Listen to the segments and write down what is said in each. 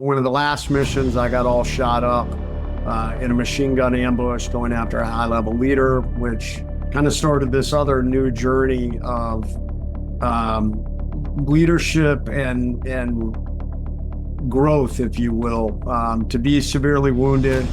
One of the last missions, I got all shot up in a machine gun ambush going after a high-level leader, which kind of started this other new journey of leadership and growth, if you will, to be severely wounded.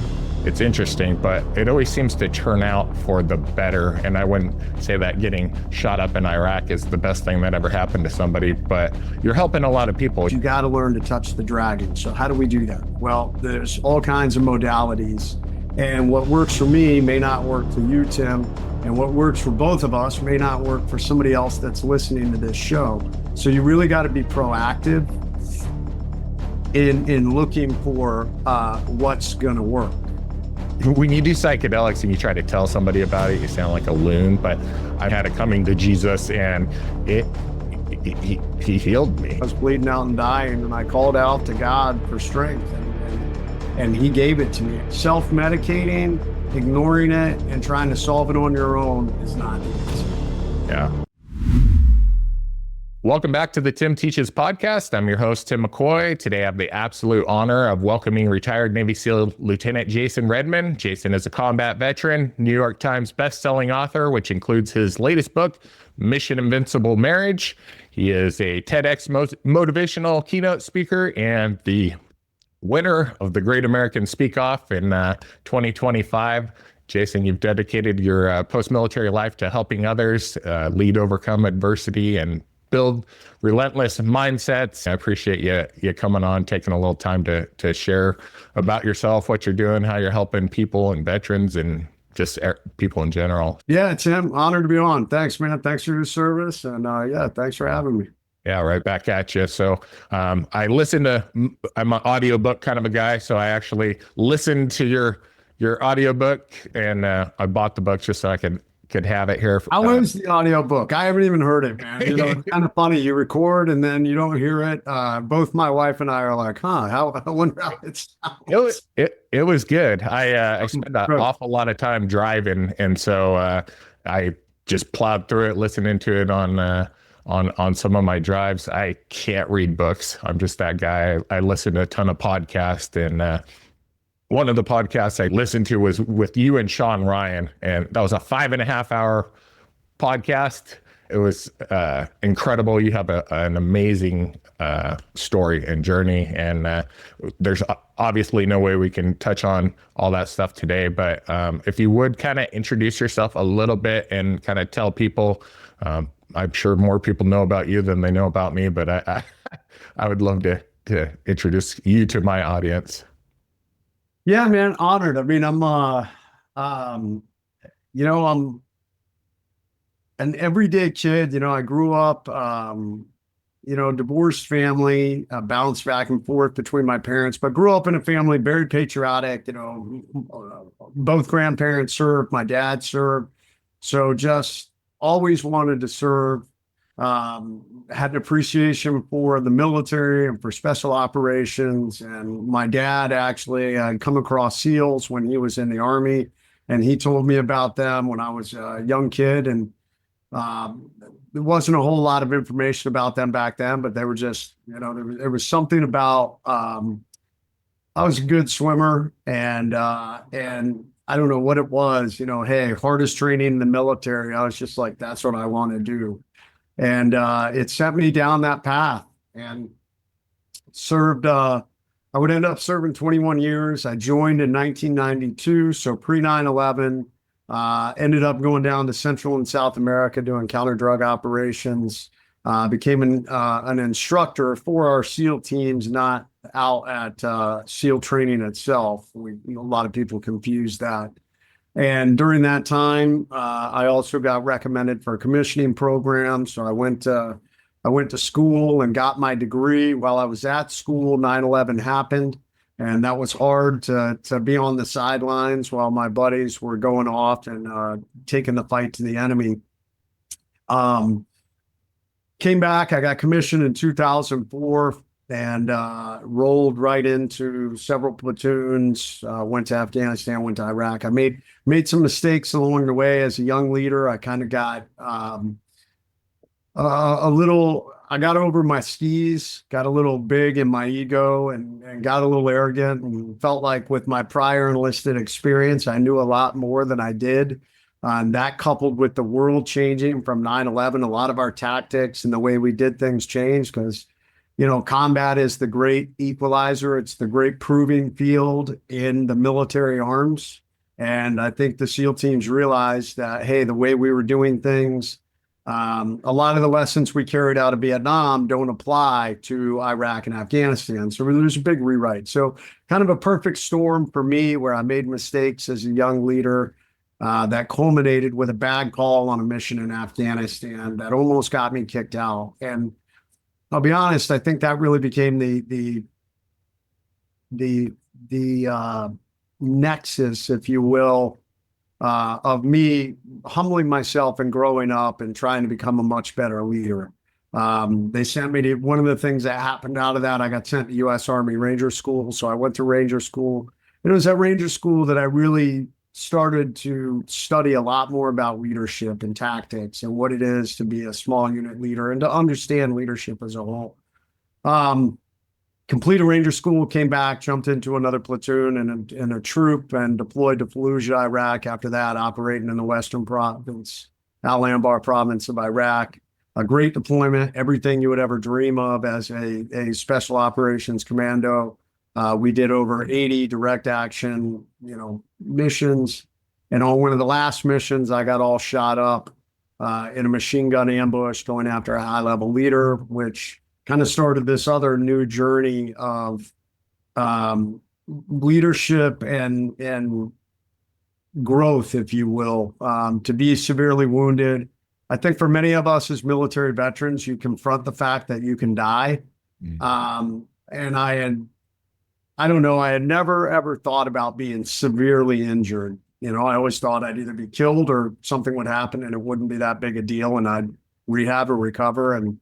It's interesting, but it always seems to turn out for the better. And I wouldn't say that getting shot up in Iraq is the best thing that ever happened to somebody, but you're helping a lot of people. You got to learn to touch the dragon. So how do we do that? Well, there's all kinds of modalities. And what works for me may not work for you, Tim. And what works for both of us may not work for somebody else that's listening to this show. So you really got to be proactive in looking for what's going to work. When you do psychedelics and you try to tell somebody about it, you sound like a loon, but I had a coming to Jesus and he healed me. I was bleeding out and dying, and I called out to God for strength, and he gave it to me. Self-medicating, ignoring it, and trying to solve it on your own is not easy. Yeah. Welcome back to the Tim Teaches podcast. I'm your host, Tim McCoy. Today, I have the absolute honor of welcoming retired Navy SEAL Lieutenant Jason Redman. Jason is a combat veteran, New York Times bestselling author, which includes his latest book, Mission Invincible Marriage. He is a TEDx motivational keynote speaker and the winner of the Great American Speak Off in 2025. Jason, you've dedicated your post-military life to helping others lead, overcome adversity, and build relentless mindsets. I appreciate you coming on, taking a little time to share about yourself, what you're doing, how you're helping people and veterans and just people in general. Yeah, Tim, honored to be on. Thanks, man. Thanks for your service. And thanks for having me. Yeah, right back at you. So I listened to, I'm an audiobook kind of a guy. So I actually listened to your audiobook and I bought the book just so I could have it here. How is the audiobook? I haven't even heard it, man. You know, it's kind of funny. You record and then you don't hear it. Both my wife and I are like, I wonder how it sounds. It was good. I spent an awful lot of time driving. And so I just plowed through it, listening to it on some of my drives. I can't read books. I'm just that guy. I listen to a ton of podcasts, and one of the podcasts I listened to was with you and Sean Ryan, and that was a 5.5 hour podcast. It was incredible. You have an amazing story and journey, and there's obviously no way we can touch on all that stuff today, but if you would kind of introduce yourself a little bit and kind of tell people, I'm sure more people know about you than they know about me, but I would love to introduce you to my audience. Yeah, man, honored. I mean, I'm an everyday kid. I grew up, divorced family, bounced back and forth between my parents, but grew up in a family very patriotic. Both grandparents served, my dad served, so just always wanted to serve. Had an appreciation for the military and for special operations. And my dad actually had come across SEALs when he was in the Army, and he told me about them when I was a young kid. And there wasn't a whole lot of information about them back then, but they were just, there was something about, I was a good swimmer, and I don't know what it was, hey, hardest training in the military. I was just like, that's what I want to do. And it sent me down that path and served. I would end up serving 21 years. I joined in 1992, so pre 9/11. Ended up going down to Central and South America doing counter-drug operations. Became an instructor for our SEAL teams, not out at SEAL training itself. A lot of people confuse that. And during that time, I also got recommended for a commissioning program. So I went to school and got my degree. While I was at school, 9/11 happened, and that was hard to be on the sidelines while my buddies were going off and taking the fight to the enemy. Came back. I got commissioned in 2004. And rolled right into several platoons, went to Afghanistan, went to Iraq. I made some mistakes along the way as a young leader. I kind of got a little I got over my skis, got a little big in my ego and got a little arrogant and felt like with my prior enlisted experience, I knew a lot more than I did. And that coupled with the world changing from 9/11, a lot of our tactics and the way we did things changed because, combat is the great equalizer. It's the great proving field in the military arms. And I think the SEAL teams realized that, hey, the way we were doing things, a lot of the lessons we carried out of Vietnam don't apply to Iraq and Afghanistan. So there's a big rewrite. So kind of a perfect storm for me where I made mistakes as a young leader that culminated with a bad call on a mission in Afghanistan that almost got me kicked out. And I'll be honest, I think that really became the nexus, if you will, of me humbling myself and growing up and trying to become a much better leader. They sent me to one of the things that happened out of that. I got sent to U.S. Army Ranger School. So I went to Ranger School. And it was at Ranger School that I really started to study a lot more about leadership and tactics and what it is to be a small unit leader and to understand leadership as a whole. Completed Ranger School, came back, jumped into another platoon and a troop and deployed to Fallujah, Iraq. After that, operating in the Western province, Al Anbar province of Iraq. A great deployment, everything you would ever dream of as a special operations commando. We did over 80 direct action, missions. And on one of the last missions, I got all shot up in a machine gun ambush going after a high-level leader, which kind of started this other new journey of leadership and growth, if you will, to be severely wounded. I think for many of us as military veterans, you confront the fact that you can die. And I don't know, I had never, ever thought about being severely injured. I always thought I'd either be killed or something would happen and it wouldn't be that big a deal and I'd rehab or recover and,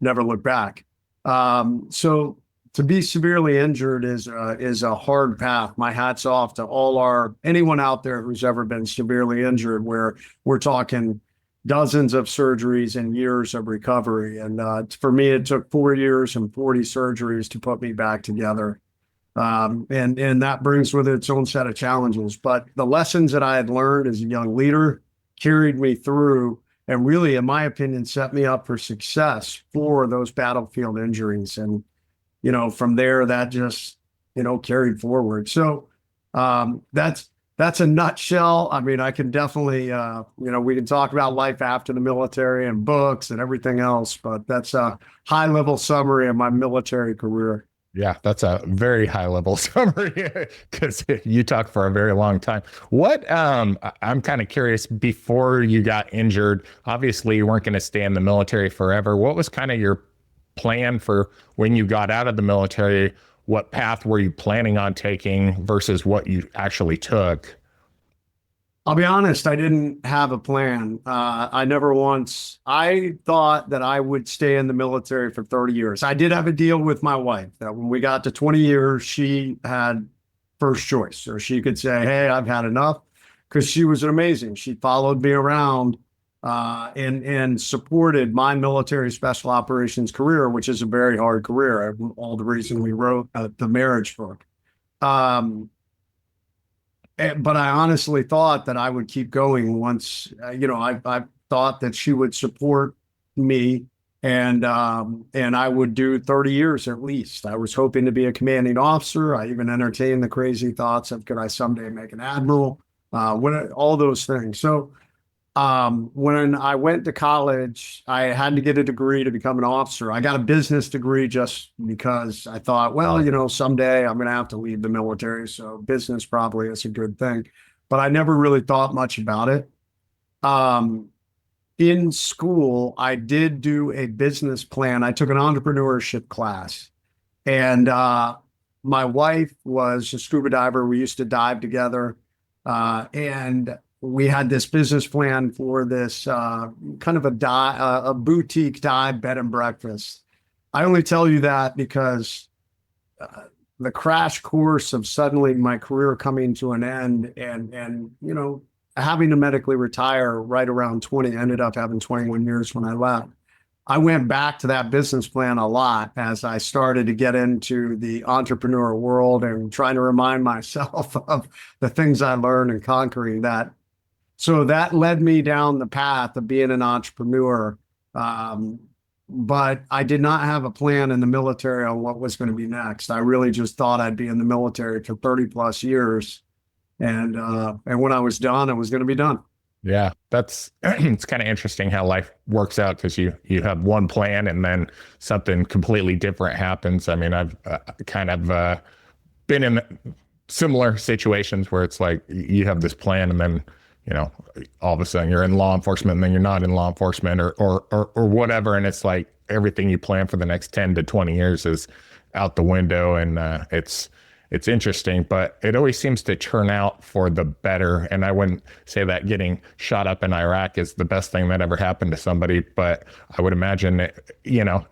never look back. So to be severely injured is a hard path. My hat's off to anyone out there who's ever been severely injured, where we're talking dozens of surgeries and years of recovery. And for me, it took 4 years and 40 surgeries to put me back together. And that brings with it its own set of challenges. But the lessons that I had learned as a young leader carried me through and really, in my opinion, set me up for success for those battlefield injuries. And, from there, that just, carried forward. So that's a nutshell. I mean, I can definitely, we can talk about life after the military and books and everything else, but that's a high level summary of my military career. Yeah, that's a very high level summary because you talked for a very long time. I'm kind of curious, before you got injured, obviously you weren't going to stay in the military forever. What was kind of your plan for when you got out of the military? What path were you planning on taking versus what you actually took? I'll be honest, I didn't have a plan. I thought that I would stay in the military for 30 years. I did have a deal with my wife that when we got to 20 years, she had first choice, or she could say, hey, I've had enough, because she was amazing. She followed me around and supported my military special operations career, which is a very hard career. All the reason we wrote the marriage book. But I honestly thought that I would keep going once, I thought that she would support me and I would do 30 years at least. I was hoping to be a commanding officer. I even entertained the crazy thoughts of, could I someday make an admiral? All those things. So when I went to college, I had to get a degree to become an officer. I got a business degree just because I thought, well, someday I'm going to have to leave the military. So business probably is a good thing, but I never really thought much about it. In school, I did do a business plan. I took an entrepreneurship class, and my wife was a scuba diver. We used to dive together, and we had this business plan for this kind of a boutique dive bed and breakfast. I only tell you that because the crash course of suddenly my career coming to an end and having to medically retire right around 20, ended up having 21 years when I left. I went back to that business plan a lot as I started to get into the entrepreneur world and trying to remind myself of the things I learned and conquering that. So that led me down the path of being an entrepreneur. Um, but I did not have a plan in the military on what was going to be next. I really just thought I'd be in the military for 30 plus years. And when I was done, I was going to be done. Yeah, that's it's kind of interesting how life works out, because you have one plan and then something completely different happens. I mean, I've kind of been in similar situations where it's like you have this plan and then, you know, all of a sudden you're in law enforcement and then you're not in law enforcement, or whatever, and it's like everything you plan for the next 10 to 20 years is out the window. And it's interesting, but it always seems to turn out for the better. And I wouldn't say that getting shot up in Iraq is the best thing that ever happened to somebody, but I would imagine you know,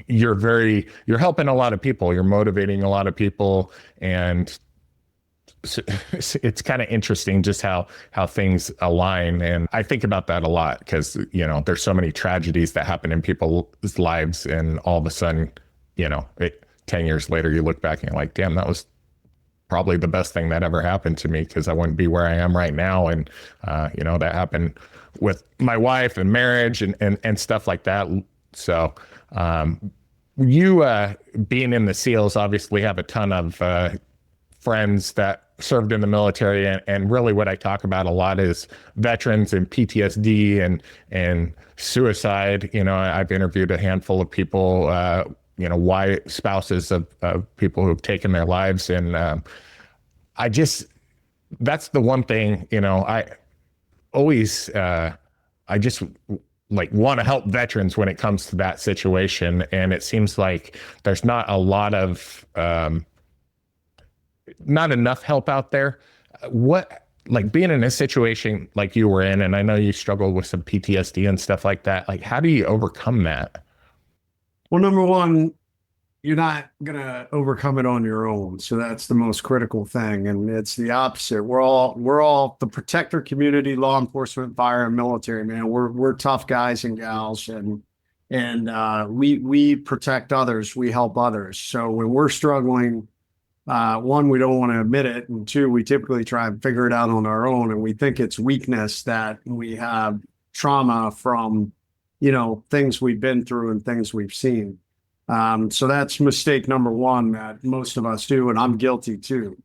you're helping a lot of people, you're motivating a lot of people, and it's kind of interesting just how things align. And I think about that a lot because, you know, there's so many tragedies that happen in people's lives, and all of a sudden, you know, 10 years later, you look back and you're like, damn, that was probably the best thing that ever happened to me, because I wouldn't be where I am right now. And, you know, that happened with my wife and marriage and stuff like that. So you being in the SEALs obviously have a ton of friends that served in the military. And really what I talk about a lot is veterans and PTSD and suicide. You know, I've interviewed a handful of people, you know, spouses of people who've taken their lives. And that's the one thing, you know, I just like want to help veterans when it comes to that situation. And it seems like there's not a lot of, not enough help out there. Like being in a situation like you were in, and I know you struggled with some PTSD and stuff like that, like how do you overcome that? Well, number one, you're not going to overcome it on your own. So that's the most critical thing. And it's the opposite. We're all the protector community, law enforcement, fire, and military, man. We're tough guys and gals, and we protect others. We help others. So when we're struggling, one, we don't want to admit it. And two, we typically try and figure it out on our own. And we think it's weakness that we have trauma from, you know, things we've been through and things we've seen. So that's mistake number one that most of us do, and I'm guilty too.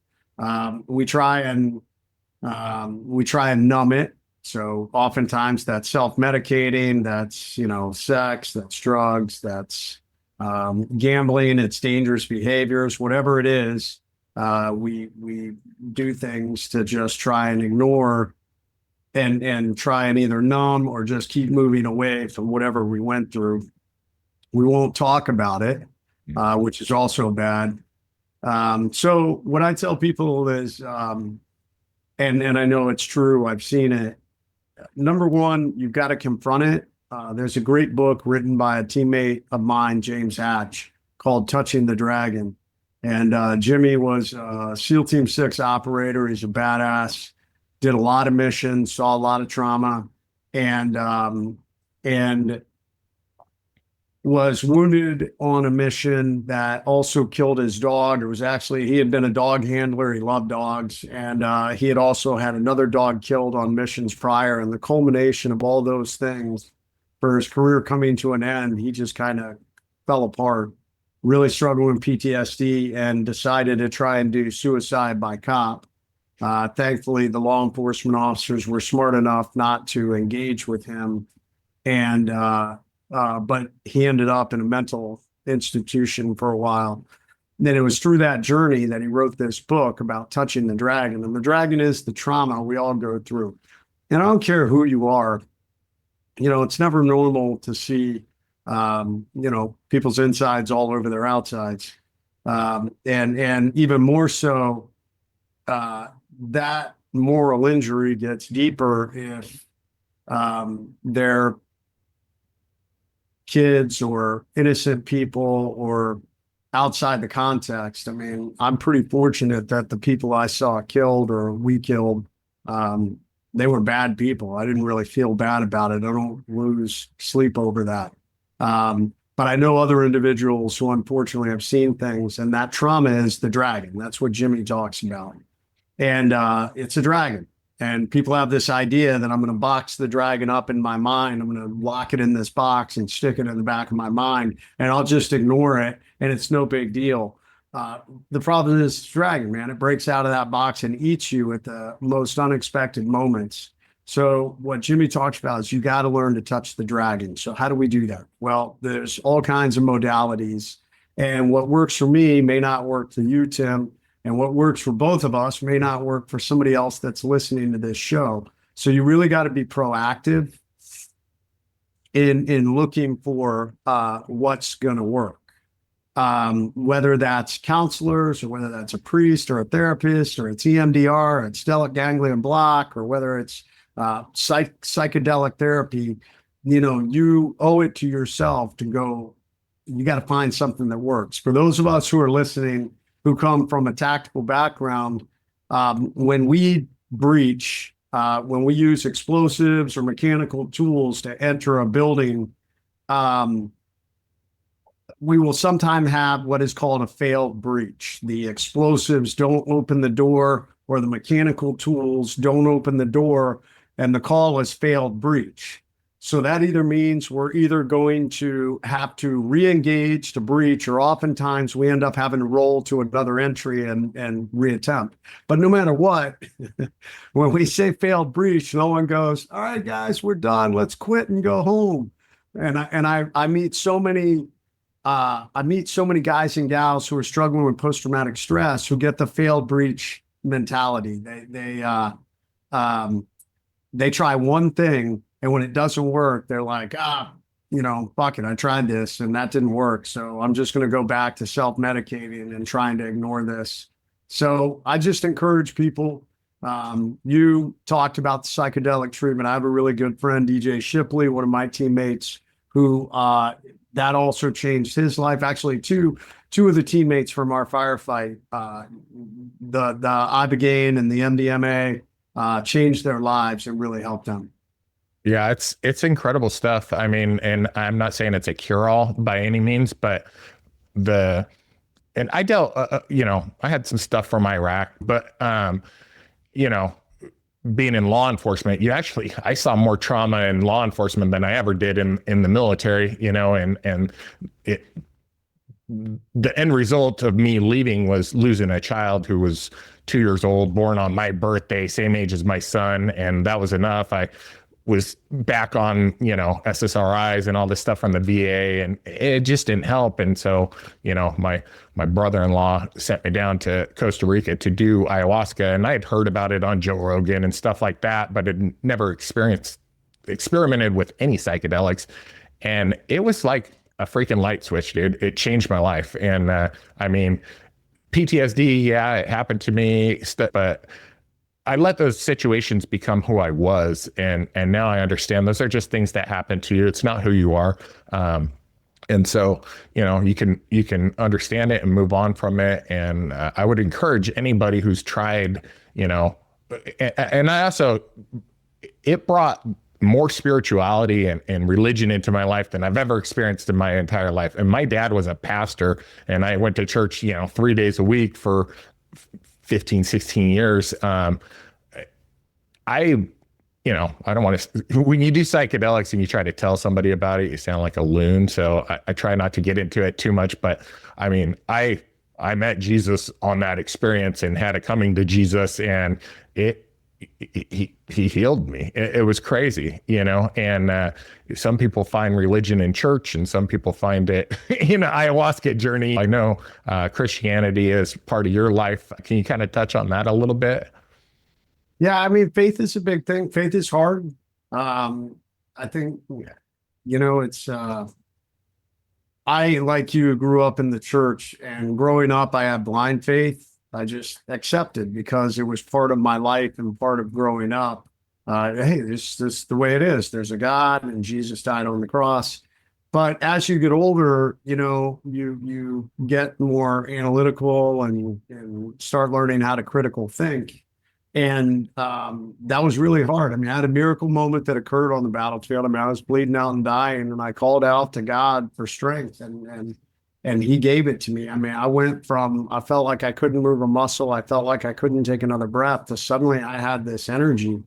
We try and numb it. So oftentimes that's self-medicating, that's, you know, sex, that's drugs, that's gambling, it's dangerous behaviors, whatever it is. We do things to just try and ignore and try and either numb or just keep moving away from whatever we went through. We won't talk about it, which is also bad. So what I tell people is, and I know it's true, I've seen it. Number one, you've got to confront it. There's a great book written by a teammate of mine, James Hatch, called Touching the Dragon. And Jimmy was a SEAL Team 6 operator. He's a badass, did a lot of missions, saw a lot of trauma, and was wounded on a mission that also killed his dog. He had been a dog handler. He loved dogs. And he had also had another dog killed on missions prior. And the culmination of all those things for his career coming to an end, he just kind of fell apart, really struggled with PTSD, and decided to try and do suicide by cop. Thankfully, the law enforcement officers were smart enough not to engage with him. And, but he ended up in a mental institution for a while. And then it was through that journey that he wrote this book about touching the dragon. And the dragon is the trauma we all go through. And I don't care who you are, you know, it's never normal to see, you know, people's insides all over their outsides. And even more so, that moral injury gets deeper if they're kids or innocent people or outside the context. I mean, I'm pretty fortunate that the people I saw killed or we killed, they were bad people. I didn't really feel bad about it. I don't lose sleep over that. But I know other individuals who unfortunately have seen things, and that trauma is the dragon. That's what Jimmy talks about. And it's a dragon. And people have this idea that I'm going to box the dragon up in my mind. I'm going to lock it in this box and stick it in the back of my mind, and I'll just ignore it. And it's no big deal. The problem is it's dragon, man. It breaks out of that box and eats you at the most unexpected moments. So what Jimmy talks about is you got to learn to touch the dragon. So how do we do that? Well, there's all kinds of modalities. And what works for me may not work for you, Tim. And what works for both of us may not work for somebody else that's listening to this show. So you really got to be proactive in looking for what's going to work. Whether that's counselors, or whether that's a priest or a therapist, or it's EMDR, or it's stellate ganglion block, or whether it's psychedelic therapy, you owe it to yourself to go. You got to find something that works. For those of us who are listening, who come from a tactical background, when we breach, when we use explosives or mechanical tools to enter a building, we will sometimes have what is called a failed breach. The explosives don't open the door, or the mechanical tools don't open the door, and the call is failed breach. So that either means we're either going to have to re-engage to breach, or oftentimes we end up having to roll to another entry and reattempt. But no matter what, when we say failed breach, no one goes, all right, guys, we're done. Let's quit and go home. And I meet so many guys and gals who are struggling with post-traumatic stress who get the failed breach mentality. They try one thing, and when it doesn't work, they're like, fuck it, I tried this and that didn't work. So I'm just going to go back to self-medicating and trying to ignore this. So I just encourage people. You talked about the psychedelic treatment. I have a really good friend, DJ Shipley, one of my teammates, who that also changed his life. Actually, two of the teammates from our firefight, the Ibogaine and the MDMA, changed their lives and really helped them. Yeah, it's incredible stuff. I mean, and I'm not saying it's a cure-all by any means, but and I dealt, I had some stuff from Iraq, but, being in law enforcement, I saw more trauma in law enforcement than I ever did in the military, and the end result of me leaving was losing a child who was 2 years old, born on my birthday, same age as my son. And that was enough. I was back on, SSRIs and all this stuff from the VA, and it just didn't help. And so, my brother-in-law sent me down to Costa Rica to do ayahuasca, and I had heard about it on Joe Rogan and stuff like that, but had never experimented with any psychedelics. And it was like a freaking light switch, dude. It changed my life. And PTSD, yeah, it happened to me, but I let those situations become who I was. And now I understand those are just things that happen to you. It's not who you are. And so, you can understand it and move on from it. And I would encourage anybody who's tried, and I also, it brought more spirituality and religion into my life than I've ever experienced in my entire life. And my dad was a pastor, and I went to church, 3 days a week for 15, 16 years. I don't want to, when you do psychedelics and you try to tell somebody about it, you sound like a loon. So I try not to get into it too much, but I mean, I met Jesus on that experience and had a coming to Jesus, and he healed me. It was crazy, and some people find religion in church, and some people find it in an ayahuasca journey. I know Christianity is part of your life. Can you kind of touch on that a little bit? Yeah, I mean, faith is a big thing. Faith is hard. I think, it's, I, like you, grew up in the church, and growing up, I had blind faith. I just accepted because it was part of my life and part of growing up. Hey, this is the way it is. There's a God, and Jesus died on the cross. But as you get older, you get more analytical and start learning how to critical think. And that was really hard. I mean, I had a miracle moment that occurred on the battlefield. I mean, I was bleeding out and dying, and I called out to God for strength, and He gave it to me. I mean, I went from, I felt like I couldn't move a muscle, I felt like I couldn't take another breath, to suddenly I had this energy,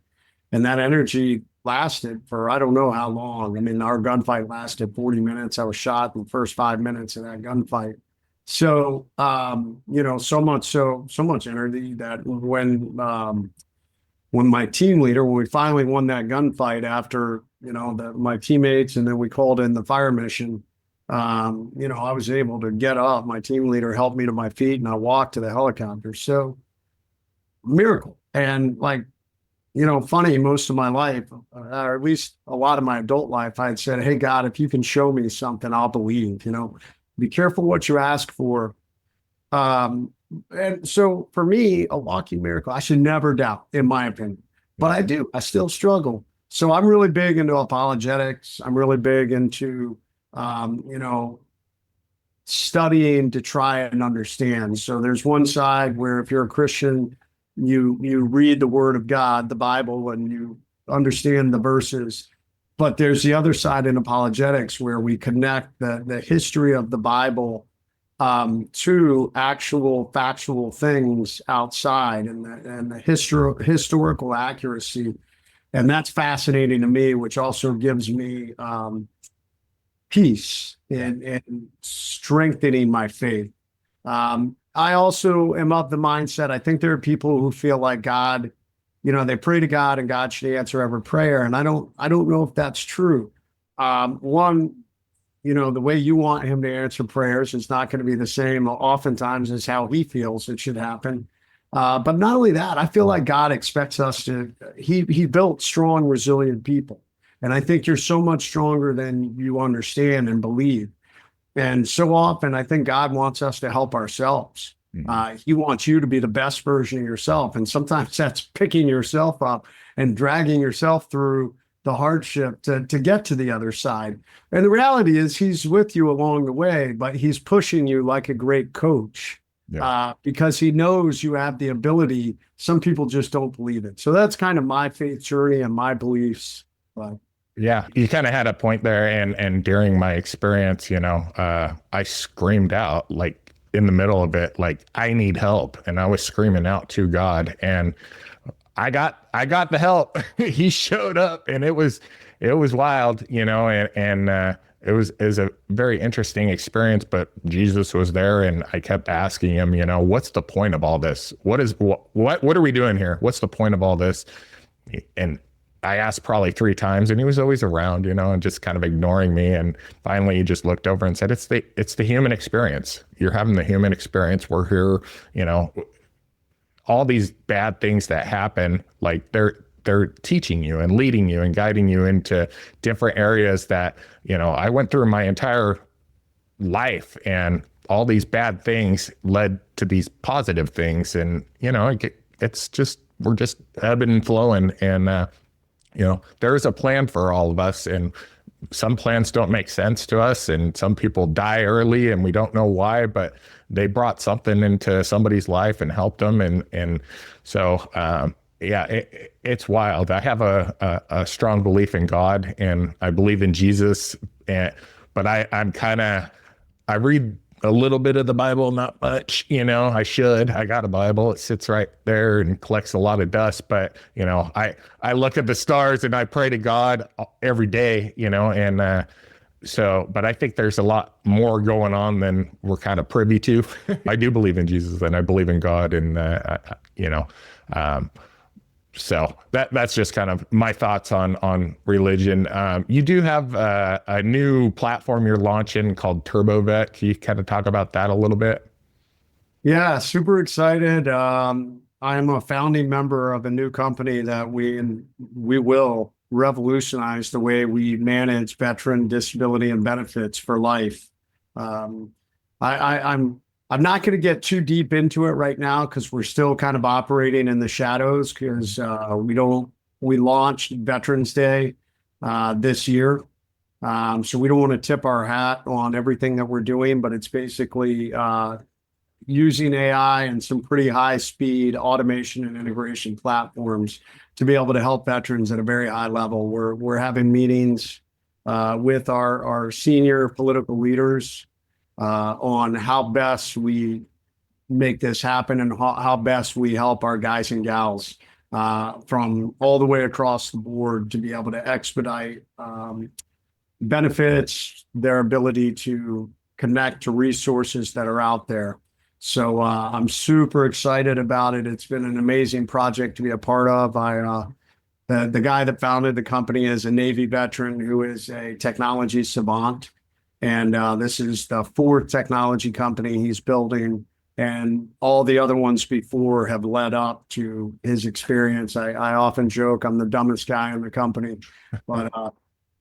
and that energy lasted for I don't know how long. I mean, our gunfight lasted 40 minutes. I was shot in the first 5 minutes of that gunfight. So, so much energy that when my team leader, when we finally won that gunfight after, my teammates, and then we called in the fire mission, I was able to get up. My team leader helped me to my feet, and I walked to the helicopter. So, miracle. And funny, most of my life, or at least a lot of my adult life, I had said, "Hey, God, if you can show me something, I'll believe." Be careful what you ask for. And so for me, a walking miracle, I should never doubt, in my opinion. But I do. I still struggle. So I'm really big into apologetics. I'm really big into, studying to try and understand. So there's one side where if you're a Christian, you read the Word of God, the Bible, and you understand the verses. But there's the other side in apologetics where we connect the history of the Bible to actual factual things outside, and the historical accuracy. And that's fascinating to me, which also gives me peace and strengthening my faith. I also am of the mindset, I think there are people who feel like God, they pray to God and God should answer every prayer. And I don't know if that's true. One, the way you want Him to answer prayers is not going to be the same oftentimes as how He feels it should happen. But not only that, I feel like God expects us to, He built strong, resilient people. And I think you're so much stronger than you understand and believe. And so often, I think God wants us to help ourselves. He wants you to be the best version of yourself. And sometimes that's picking yourself up and dragging yourself through the hardship to get to the other side. And the reality is He's with you along the way, but He's pushing you like a great coach because He knows you have the ability. Some people just don't believe it. So that's kind of my faith journey and my beliefs. Yeah, you kind of had a point there. And during my experience, I screamed out like in the middle of it, like, I need help. And I was screaming out to God, and I got the help. He showed up, and it was wild, and it was a very interesting experience, but Jesus was there, and I kept asking Him, what's the point of all this? What are we doing here? What's the point of all this? And I asked probably 3 times, and He was always around, and just kind of ignoring me. And finally He just looked over and said, it's the human experience. You're having the human experience. We're here, all these bad things that happen, like they're teaching you and leading you and guiding you into different areas that, I went through my entire life, and all these bad things led to these positive things. And, it's just, we're just ebbing and flowing. And, there is a plan for all of us, and some plans don't make sense to us, and some people die early and we don't know why, but they brought something into somebody's life and helped them. And so, it's wild. I have a strong belief in God, and I believe in Jesus. But I read a little bit of the Bible, not much, I should. I got a Bible. It sits right there and collects a lot of dust. But, I look at the stars and I pray to God every day, and but I think there's a lot more going on than we're kind of privy to. I do believe in Jesus, and I believe in God, and, so that's just kind of my thoughts on religion. You do have a new platform you're launching called TurboVet. Can you kind of talk about that a little bit? Yeah, super excited. I'm a founding member of a new company that we will revolutionize the way we manage veteran disability and benefits for life. I'm not going to get too deep into it right now because we're still kind of operating in the shadows because we launched Veterans Day this year. So we don't want to tip our hat on everything that we're doing, but it's basically using AI and some pretty high speed automation and integration platforms to be able to help veterans at a very high level. We're having meetings with our senior political leaders on how best we make this happen and how best we help our guys and gals from all the way across the board to be able to expedite benefits, their ability to connect to resources that are out there. So I'm super excited about it. It's been an amazing project to be a part of. The guy that founded the company is a Navy veteran who is a technology savant. And this is the fourth technology company he's building. And all the other ones before have led up to his experience. I often joke I'm the dumbest guy in the company,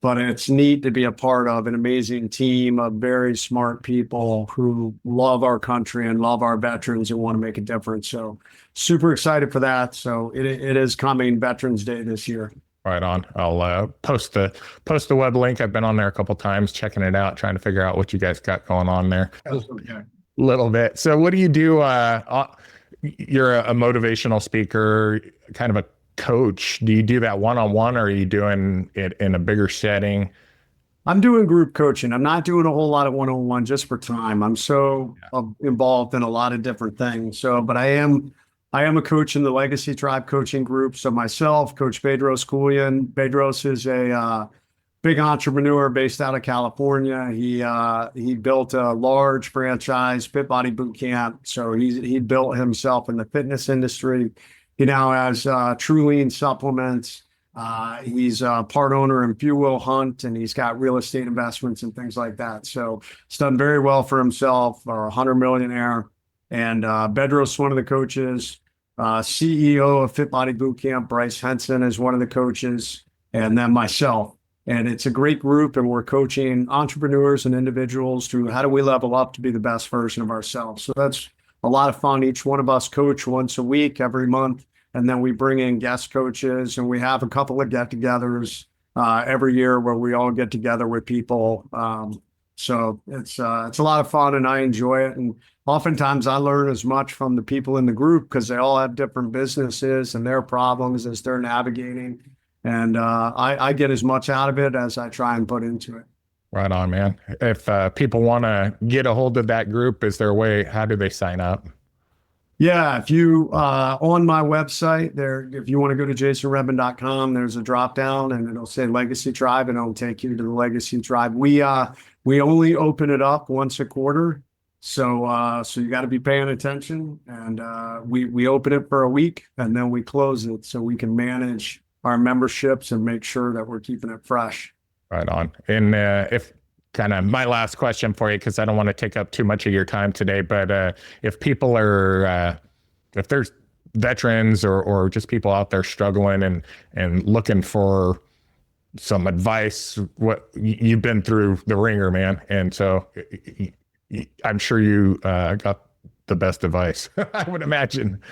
but it's neat to be a part of an amazing team of very smart people who love our country and love our veterans and want to make a difference. So super excited for that. So it is coming Veterans Day this year. Right on. I'll post the web link. I've been on there a couple of times, checking it out, trying to figure out what you guys got going on there. Okay. Little bit. So what do you do? You're a motivational speaker, kind of a coach. Do you do that one-on-one, or are you doing it in a bigger setting? I'm doing group coaching. I'm not doing a whole lot of one-on-one just for time. I'm so involved in a lot of different things. So, but I am a coach in the Legacy Tribe coaching group. So myself, Coach Bedros Koulian. Bedros is a big entrepreneur based out of California. He built a large franchise, Fit Body Boot Camp. So he built himself in the fitness industry. He now has True Lean supplements. He's a part owner in Few Will Hunt, and he's got real estate investments and things like that. So he's done very well for himself, a 100 millionaire. And Bedros, one of the coaches, CEO of Fit Body Boot Camp, Bryce Henson is one of the coaches, and then myself. And it's a great group, and we're coaching entrepreneurs and individuals through how do we level up to be the best version of ourselves. So that's a lot of fun. Each one of us coach once a week, every month, and then we bring in guest coaches, and we have a couple of get-togethers every year where we all get together with people. So it's a lot of fun, and I enjoy it. And oftentimes I learn as much from the people in the group because they all have different businesses and their problems as they're navigating. And I get as much out of it as I try and put into it. Right on, man. If people want to get a hold of that group, is there a way? How do they sign up? Yeah, if you on my website there, if you want to go to jasonredman.com, there's a drop down and it'll say Legacy Tribe, and it'll take you to the Legacy Tribe. We only open it up once a quarter, so you got to be paying attention. And we open it for a week and then we close it so we can manage our memberships and make sure that we're keeping it fresh. Right on. And if kind of my last question for you, because I don't want to take up too much of your time today, but if people are, if there's veterans or just people out there struggling and looking for some advice, what you've been through the ringer, man. And so I'm sure you got the best advice, I would imagine.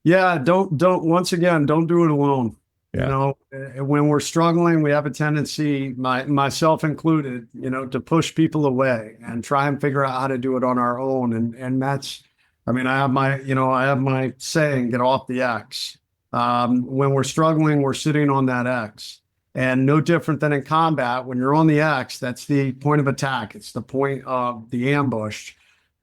Yeah, once again, don't do it alone. Yeah. You know, when we're struggling, we have a tendency, myself included, you know, to push people away and try and figure out how to do it on our own. And that's, I mean, I have my saying, get off the X. When we're struggling, we're sitting on that X. And no different than in combat, when you're on the X, that's the point of attack. It's the point of the ambush.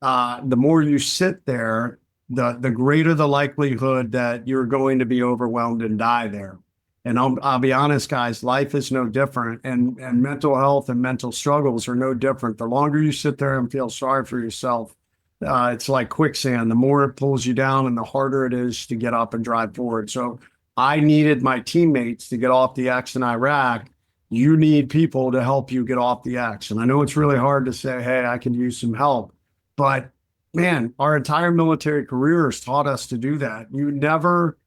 The more you sit there, the greater the likelihood that you're going to be overwhelmed and die there. And I'll be honest, guys, life is no different. And mental health and mental struggles are no different. The longer you sit there and feel sorry for yourself, it's like quicksand. The more it pulls you down and the harder it is to get up and drive forward. So I needed my teammates to get off the X in Iraq. You need people to help you get off the X. And I know it's really hard to say, hey, I can use some help. But man, our entire military career has taught us to do that. You never,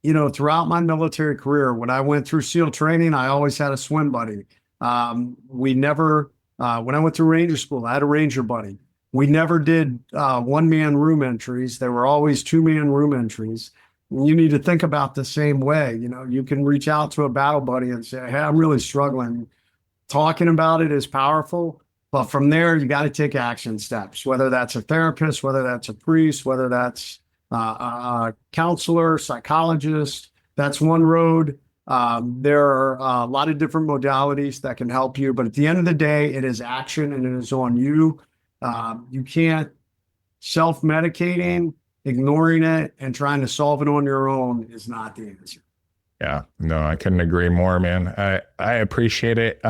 you know, throughout my military career, when I went through SEAL training, I always had a swim buddy. We never, when I went through Ranger school, I had a Ranger buddy. We never did one-man room entries. There were always two-man room entries. You need to think about the same way. You know, you can reach out to a battle buddy and say, hey, I'm really struggling. Talking about it is powerful, But from there, you got to take action steps, whether that's a therapist, whether that's a priest, whether that's a counselor, psychologist. That's one road. There are a lot of different modalities that can help you. But at the end of the day, it is action and it is on you. You can't self-medicating, ignoring it, and trying to solve it on your own is not the answer. Yeah, no, I couldn't agree more, man. I appreciate it.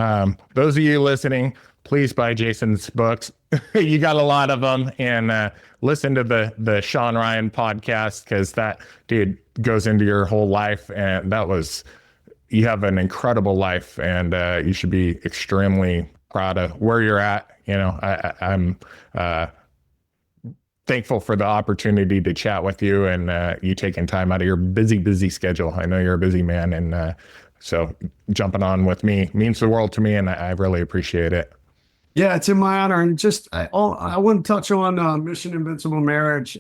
Those of you listening, please buy Jason's books. You got a lot of them, and listen to the Sean Ryan podcast, because that dude goes into your whole life, and you have an incredible life, and you should be extremely proud of where you're at. You know, I'm thankful for the opportunity to chat with you, and you taking time out of your busy schedule. I know you're a busy man, and so jumping on with me means the world to me, and I really appreciate it. Yeah, it's in my honor. And I want to touch on Mission Invincible Marriage.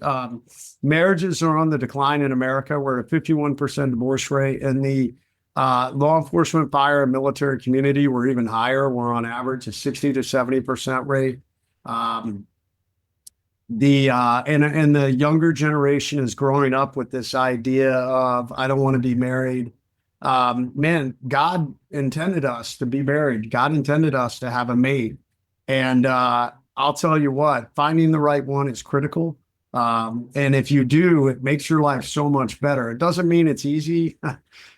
Marriages are on the decline in America. We're at a 51% divorce rate. In the law enforcement, fire, and military community, we're even higher. We're on average a 60 to 70% rate. And the younger generation is growing up with this idea of, I don't want to be married. Man, God intended us to be married. God intended us to have a mate. And I'll tell you what, finding the right one is critical. And if you do, it makes your life so much better. It doesn't mean it's easy.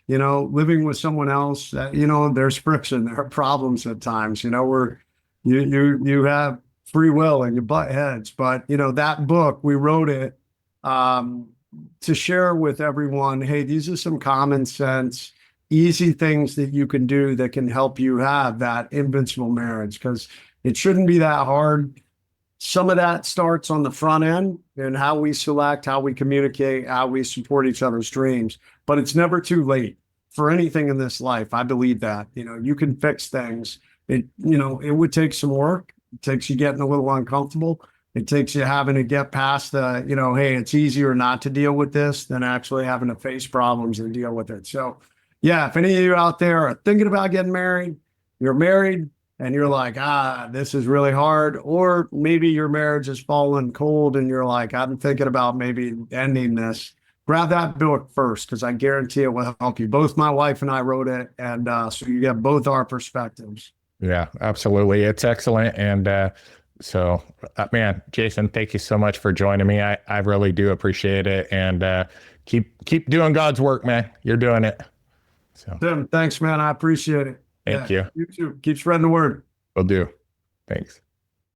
You know, living with someone else, you know, there's friction, there are problems at times, you know, you have free will and you butt heads. But, you know, that book, we wrote it to share with everyone, hey, these are some common sense, easy things that you can do that can help you have that invincible marriage, because it shouldn't be that hard. Some of that starts on the front end and how we select, how we communicate, how we support each other's dreams. But it's never too late for anything in this life. I believe that, you know, you can fix things. You know, it would take some work. It takes you getting a little uncomfortable. It takes you having to get past the, you know, hey, it's easier not to deal with this than actually having to face problems and deal with it. So yeah, if any of you out there are thinking about getting married, you're married, and you're like, this is really hard, or maybe your marriage has fallen cold and you're like, I'm thinking about maybe ending this, grab that book first, because I guarantee it will help you. Both my wife and I wrote it, and so you get both our perspectives. Yeah, absolutely. It's excellent. And so, man, Jason, thank you so much for joining me. I really do appreciate it. And keep doing God's work, man. You're doing it. So, Tim, thanks, man. I appreciate it. Thank you. You too. Keep spreading the word. Will do. Thanks.